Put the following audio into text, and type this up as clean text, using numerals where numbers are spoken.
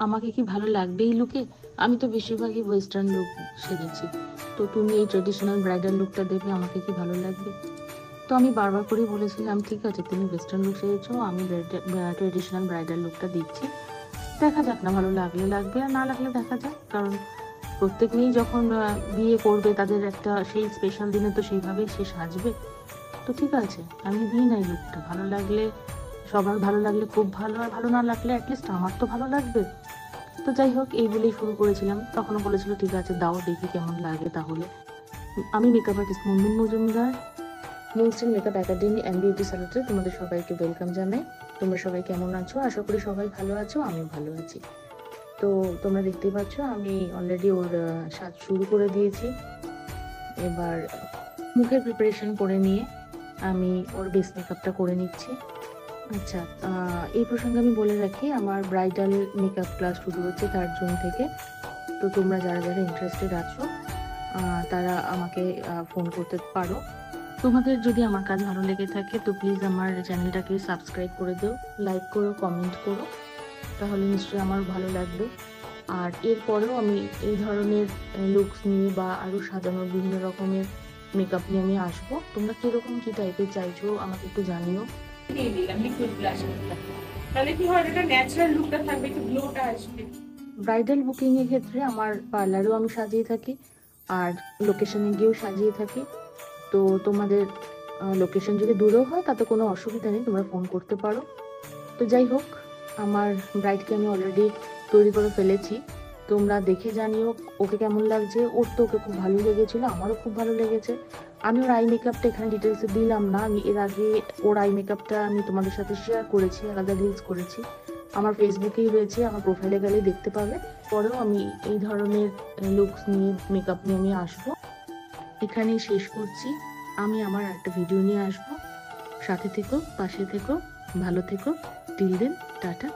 আমাকে কি ভালো লাগবে এই লুকে? আমি তো বেশিরভাগই ওয়েস্টার্ন লুক সেরেছি। তো তুমি এই ট্রেডিশনাল ব্রাইডাল লুকটা দেবে, আমাকে কি ভালো লাগবে? তো আমি বারবার করেই বলেছিলাম, ঠিক আছে তুমি ওয়েস্টার্ন লুক সেরেছো, আমি ট্রেডিশনাল ব্রাইডাল লুকটা দিচ্ছি। দেখা যাক, না ভালো লাগলে লাগবে, আর না লাগলে দেখা যাক। কারণ প্রত্যেক মেয়েই যখন বিয়ে করবে, তাদের একটা সেই স্পেশাল দিনে তো সেইভাবেই সে সাজবে। তো ঠিক আছে, আমি দিই না এই লুকটা। ভালো লাগলে, সবার ভালো লাগলে খুব ভালো, আর ভালো না লাগলে অ্যাটলিস্ট আমার তো ভালো লাগবে। তো যাই হোক, এই বলেই শুরু করেছিলাম। তখনও বলেছিল ঠিক আছে দাও, দেখি কেমন লাগে তাহলে। আমি মেকআপ আর্টিস্ট মুনমুন মজুমদার, মুনস্টিন মেকআপ একাডেমি অ্যান্ড বিউটি স্যালুটে তোমাদের সবাইকে ওয়েলকাম জানাই। তোমরা সবাই কেমন আছো? আশা করি সবাই ভালো আছো, আমিও ভালো আছি। তো তোমরা দেখতেই পাচ্ছ আমি অলরেডি ওর সাজ শুরু করে দিয়েছি। এবার মুখের প্রিপারেশন করে নিয়ে আমি ওর বেস মেকআপটা করে নিচ্ছি। আচ্ছা, এই প্রসঙ্গে আমি বলে রাখি, আমার ব্রাইডাল মেকআপ ক্লাস শুরু হচ্ছে 3 জুন থেকে। তো তোমরা যারা যারা ইন্টারেস্টেড আছো তারা আমাকে ফোন করতে পারো। তোমাদের যদি আমার কাজ ভালো লেগে থাকে তো প্লিজ আমার চ্যানেলটাকে সাবস্ক্রাইব করে দিও, লাইক করো, কমেন্ট করো, তাহলে নিশ্চয়ই আমার ভালো লাগবে। আর এরপরেও আমি এই ধরনের লুকস নিয়ে বা আরও সাজানোর বিভিন্ন রকমের মেকআপ নিয়ে আমি আসবো। তোমরা কিরকম কি টাইপের চাইছো আমাকে একটু জানিও। দিয়ে দিলাম লিকুইড ব্লাশ। তাহলে কি হয়, এটা ন্যাচারাল লুকটা থাকবে, একটু গ্লোটা আসবে। ব্রাইডাল বুকিং এর ক্ষেত্রে আমার পার্লারও আমি সাজিয়ে থাকি, আর লোকেশনে গিয়েও সাজিয়ে থাকি। তো তোমাদের লোকেশন যদি দূরেও হয় তাতে কোনো অসুবিধা নেই, তোমরা ফোন করতে পারো। তো যাই হোক, আমার ব্রাইডকে আমি অলরেডি তৈরি করে ফেলেছি। তোমরা দেখে জানিও ওকে কেমন লাগছে। ওর তো ওকে খুব ভালো লেগেছিলো, আমারও খুব ভালো লেগেছে। আমি ওর আই মেকআপটা এখানে ডিটেলসে দিলাম না, আমি এর আগে ওর আই মেকআপটা আমি তোমাদের সাথে শেয়ার করেছি, আলাদা রিলস করেছি। আমার ফেসবুকেই রয়েছে, আমার প্রোফাইলে গেলে দেখতে পাবে। পরেও আমি এই ধরনের লুকস নিয়ে, মেকআপ নিয়ে আমি আসবো। এখানেই শেষ করছি। আমি আমার একটা ভিডিও নিয়ে আসবো। সাথে থেকো, পাশে থেকো, ভালো থেকো। Till then, tata.